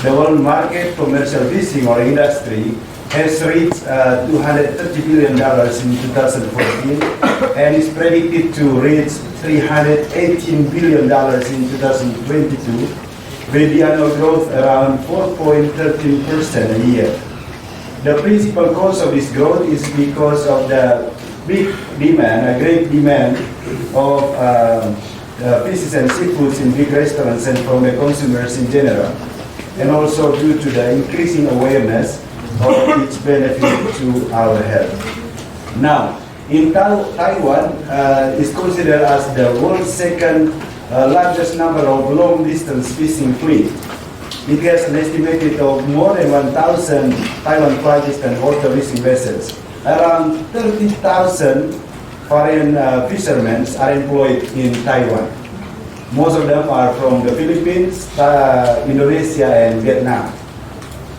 the world market commercial fishing or industry has reached $230 billion in 2014 and is predicted to reach $318 billion in 2022, with the annual growth around 4.13% a year. The principal cause of this growth is because of the big demand, a great demand of fishes and seafoods in big restaurants and from the consumers in general, and also due to the increasing awareness of its benefit to our health. Now, in Taiwan is considered as the world's second largest number of long-distance fishing fleet. It has an estimated of more than 1,000 Taiwan flagged and water fishing vessels. Around 30,000 foreign fishermen are employed in Taiwan. Most of them are from the Philippines, Indonesia, and Vietnam.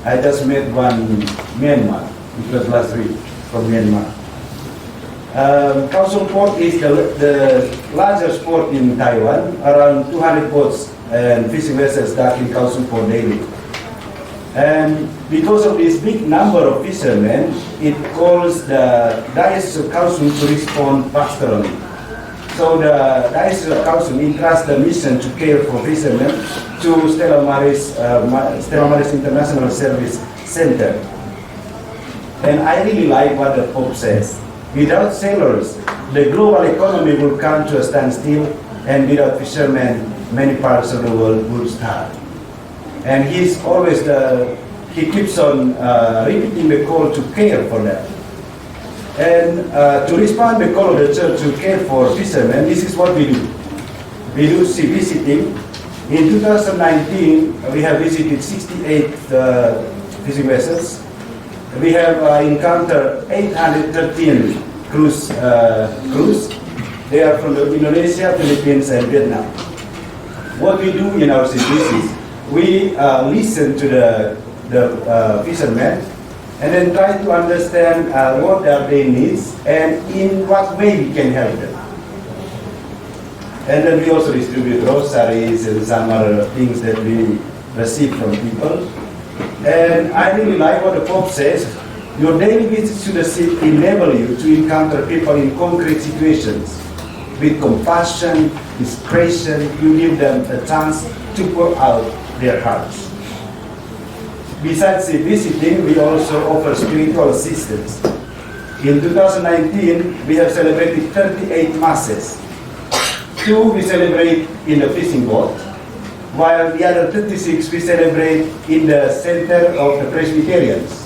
I just met one Myanmar, it was last week, from Myanmar. Kaohsiung Port is the largest port in Taiwan. Around 200 boats and fishing vessels dock in Kaohsiung Port daily. And because of this big number of fishermen, it calls the Diocese of Kaohsiung to respond pastorally. So the Diocese of Kaohsiung entrusts the mission to care for fishermen to Stella Maris International Service Center. And I really like what the Pope says. Without sailors, the global economy will come to a standstill, and without fishermen, many parts of the world will starve. And he keeps on repeating the call to care for them. And to respond to the call of the church to care for fishermen, this is what we do. We do sea visiting. In 2019, we have visited 68 fishing vessels. We have encountered 813 crews. They are from Indonesia, Philippines, and Vietnam. What we do in our cities is we listen to the fishermen and then try to understand what are their needs and in what way we can help them. And then we also distribute rosaries and some other things that we receive from people. And I really like what the Pope says. Your daily visits to the sea enable you to encounter people in concrete situations. With compassion, discretion, you give them a chance to pour out their hearts. Besides sea visiting, we also offer spiritual assistance. In 2019, we have celebrated 38 masses. 2 we celebrate in the fishing boat, while the other 36 we celebrate in the center of the Presbyterians.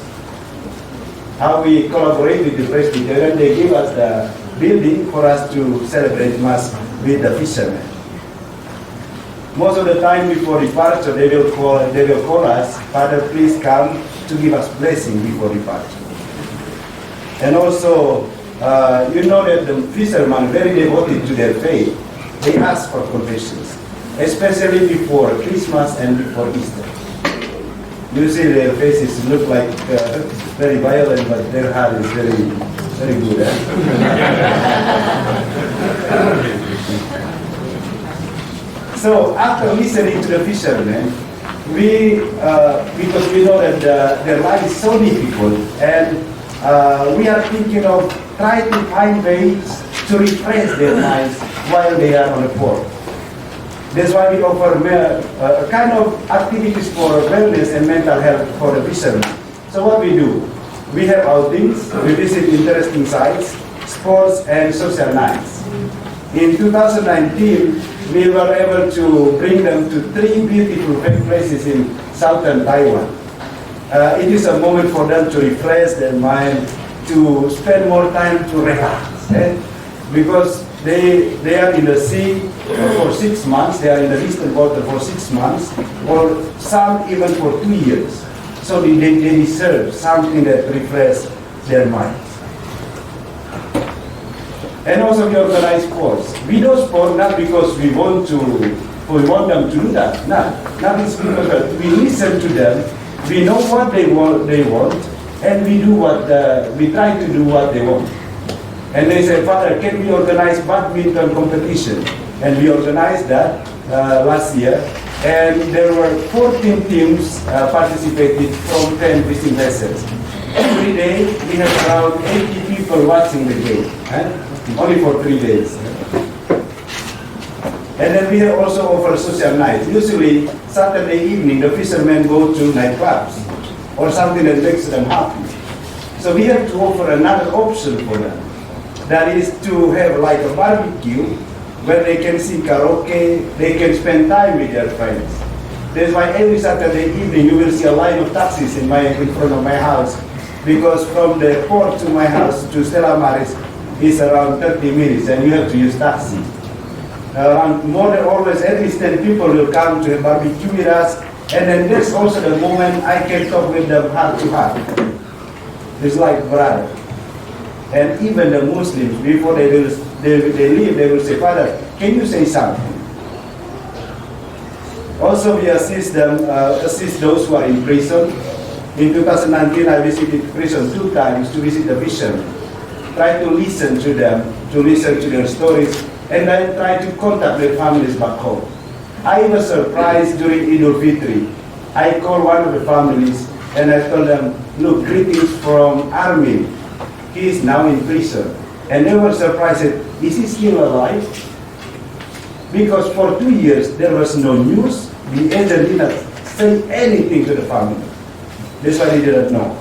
How we collaborate with the Presbyterians, they give us the building for us to celebrate Mass with the fishermen. Most of the time before departure, they will call us, Father, please come to give us blessing before departure. And also, you know that the fishermen, very devoted to their faith, they ask for confessions, especially before Christmas and before Easter. You see their faces look like very violent, but their heart is very, very good. So after listening to the fishermen, because we know that their life is so difficult, and we are thinking of trying to find ways to refresh their minds while they are on the port. That's why we offer a kind of activities for wellness and mental health for the fishermen. So what we do, we have outings, we visit interesting sites, sports and social nights. In 2019, we were able to bring them to 3 beautiful places in southern Taiwan. It is a moment for them to refresh their mind, to spend more time to relax. Because they are in the sea for 6 months, they are in the distant water for 6 months, or some even for 2 years. So they deserve something that refreshes their minds. And also we organize sports. We do sport not because we want them to do that. Not it's because we listen to them, we know what they want, and we try to do what they want. And they said, Father, can we organize badminton competition? And we organized that last year. And there were 14 teams participated from 10 fishing vessels. Every day we have around 80 people watching the game, only for 3 days. And then we have also offer social nights. Usually Saturday evening the fishermen go to nightclubs or something that makes them happy. So we have to offer another option for them. That is to have like a barbecue where they can sing karaoke, they can spend time with their friends. That's why every Saturday evening you will see a line of taxis in front of my house, because from the port to my house to Stella Maris is around 30 minutes and you have to use taxi. More than always, at least 10 people will come to a barbecue with us, and then that's also the moment I can talk with them heart to heart. It's like brother. And even the Muslims, before they leave, they will say, Father, can you say something? Also, we assist those who are in prison. In 2019, I visited prison 2 times to visit the fishermen. Try to listen to them, to listen to their stories, and then try to contact their families back home. I was surprised during Eid al-Fitr. I called one of the families and I told them, look, greetings from Armin. He is now in prison. And they were surprised, is he still alive? Because for 2 years there was no news. The agent did not say anything to the family. That's why they didn't know.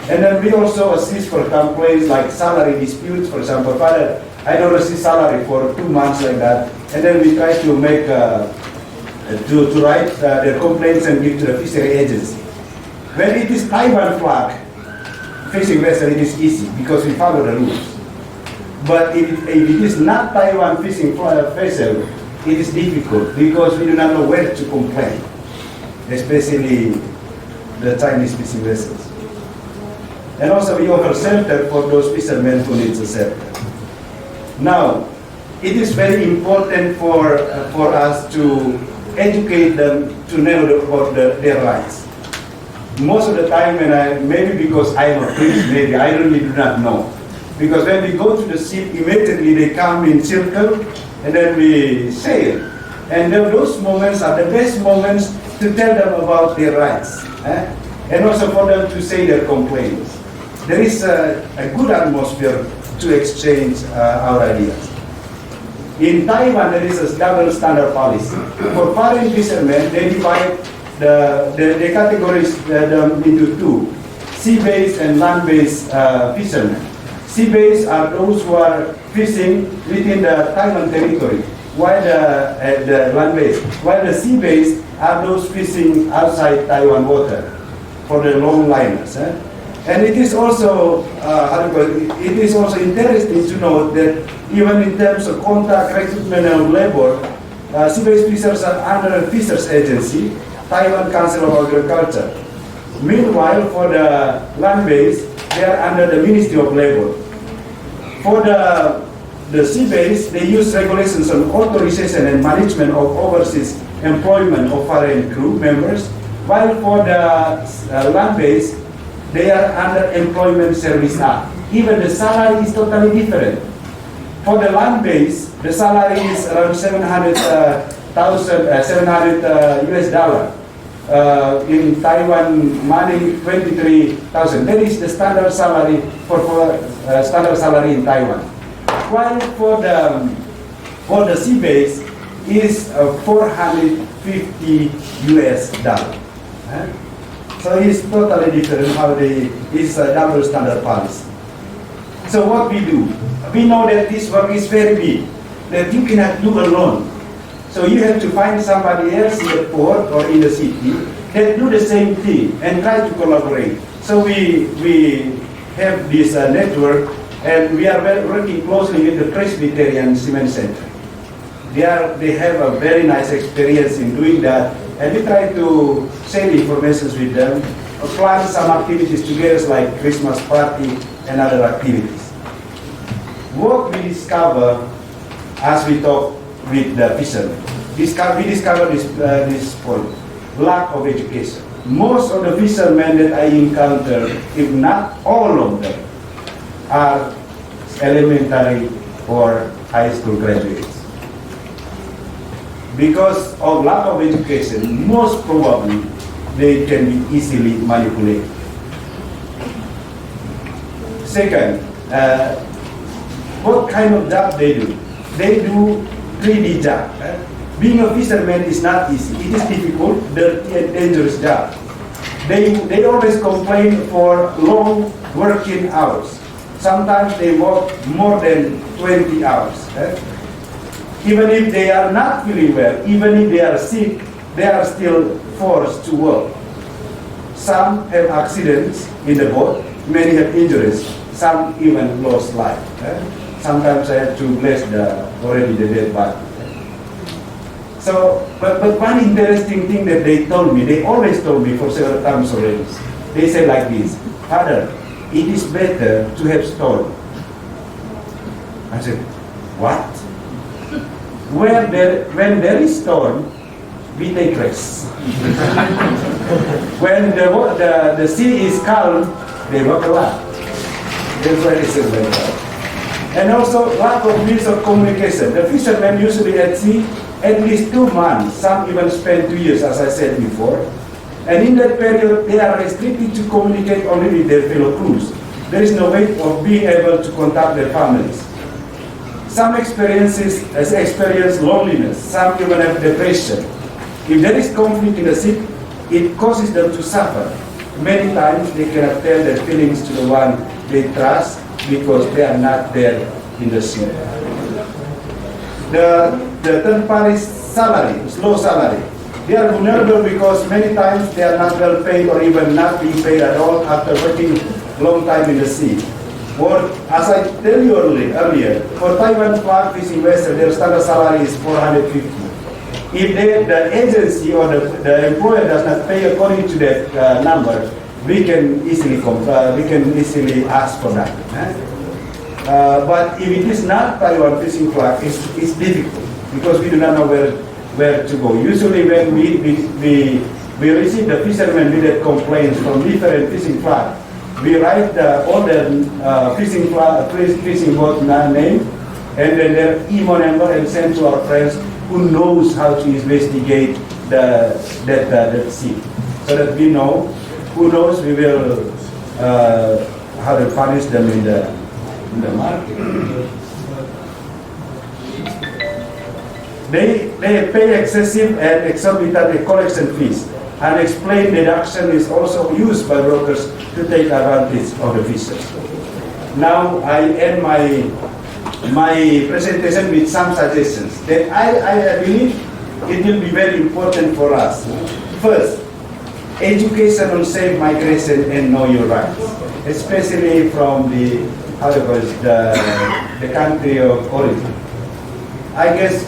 And then we also assist for complaints like salary disputes. For example, Father, I don't receive salary for 2 months like that. And then we try to make, to write their complaints and give to the fishery agency. When it is Taiwan flag fishing vessel, it is easy because we follow the rules. But if it is not Taiwan fishing vessel, it is difficult because we do not know where to complain, especially the Chinese fishing vessels. And also we offer shelter for those fishermen who need a shelter. Now, it is very important for us to educate them to know about their rights. Most of the time, maybe because I am a priest, maybe I really do not know. Because when we go to the ship, immediately they come in circle, and then we sail. And those moments are the best moments to tell them about their rights, and also for them to say their complaints. There is a good atmosphere to exchange our ideas. In Taiwan, there is a double standard policy. For foreign fishermen, they divide the categories into 2, sea-based and land-based fishermen. Sea-based are those who are fishing within the Taiwan territory, while the land-based. While the sea-based are those fishing outside Taiwan water for the long liners. And it is also it is also interesting to note that even in terms of contract recruitment and labor, sea-based fishers are under a fishers agency, Taiwan Council of Agriculture. Meanwhile, for the land-based, they are under the Ministry of Labor. For the sea-based, they use regulations on authorization and management of overseas employment of foreign crew members, while for the land-based, they are under Employment Service Act. Even the salary is totally different. For the land-based, the salary is around $700 US dollar. In Taiwan money, 23,000. That is the standard salary for standard salary in Taiwan. While for the sea-based is 450 US dollar. So it's totally different how it's a double standard policy. So what we do, we know that this work is very big, that you cannot do alone. So you have to find somebody else in the port or in the city that do the same thing and try to collaborate. So we have this network, and we are working closely with the Presbyterian Cement Center. They have a very nice experience in doing that, and we try to share information with them, plan some activities together like Christmas party and other activities. What we discover as we talk with the fishermen, we discover this point, lack of education. Most of the fishermen that I encounter, if not all of them, are elementary or high school graduates. because of lack of education, most probably they can be easily manipulated. Second, what kind of job they do? They do 3D job. Being a fisherman is not easy. It is difficult, dirty, and dangerous job. They always complain for long working hours. Sometimes they work more than 20 hours. Even if they are not feeling well, even if they are sick, they are still forced to work. Some have accidents in the boat, many have injuries, some even lost life. Sometimes I have to bless already the dead body. So, but one interesting thing that they told me, they always told me for several times already, they say like this: Father, it is better to have stone. I said, what? When there is stone, we take rest. When the sea is calm, they work a lot. That's why they say like that. And also lack of means of communication. The fishermen usually at sea at least 2 months, some even spend 2 years, as I said before. And in that period, they are restricted to communicate only with their fellow crews. There is no way of being able to contact their families. Some experience loneliness, some even have depression. If there is conflict in the ship, it causes them to suffer. Many times they cannot tell their feelings to the one they trust because they are not there in the ship. The third part is salary, low salary. They are vulnerable because many times they are not well paid or even not being paid at all after working long time in the sea. Or, as I tell you earlier, for Taiwan flag fishing vessel, their standard salary is 450. If the agency or the employer does not pay according to that number, we can easily ask for that. But if it is not Taiwan fishing flag, it's difficult because we do not know where to go. Usually when we receive the fishermen related complaints from different fishing flags, we write all the fishing boat name and then their email number and send to our friends who knows how to investigate that sea, so that we know. Who knows, we will how to punish them in the market. They pay excessive and exorbitant collection fees. Unexplained deduction is also used by brokers to take advantage of the fishers. Now I end my presentation with some suggestions that I believe it will be very important for us. First, education on safe migration and know your rights, especially from the country of origin. I guess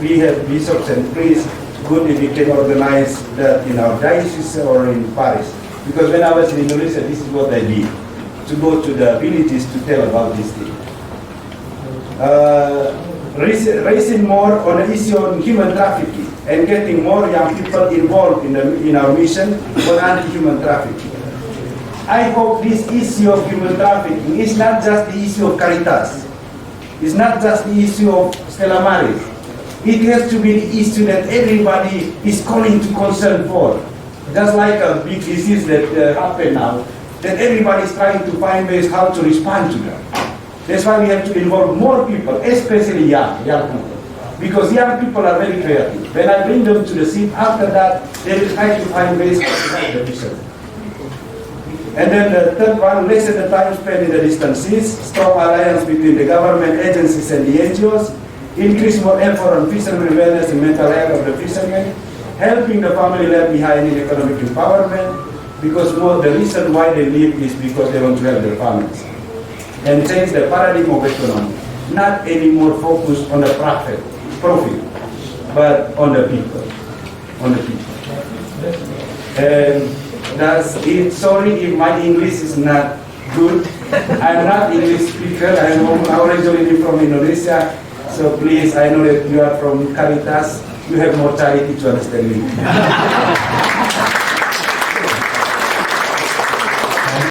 we have bishops and priests. Good if we can organize that in our diocese or in Paris. Because when I was in Indonesia, this is what I did, to go to the villages to tell about this thing. Raising more on the issue of human trafficking and getting more young people involved in our mission on anti-human trafficking. I hope this issue of human trafficking is not just the issue of Caritas. It's not just the issue of Stella Maris. It has to be the issue that everybody is calling to concern for. Just like a big disease that happened now, that everybody is trying to find ways how to respond to them. That's why we have to involve more people, especially young people. Because young people are very creative. When I bring them to the sea, after that, they will try to find ways to help the fishermen. And then the third one, lessen the time spent in the distant seas, strong alliance between the government agencies and the NGOs, increase more effort on fishermen wellness and mental health of the fishermen, helping the family left behind in economic empowerment, because the reason why they leave is because they want to help their families. And change the paradigm of economy, not anymore focused on the profit, but on the people, And that's it. Sorry if my English is not good. I'm not English speaker. I'm originally from Indonesia. So please, I know that you are from Caritas. You have more charity to understand me.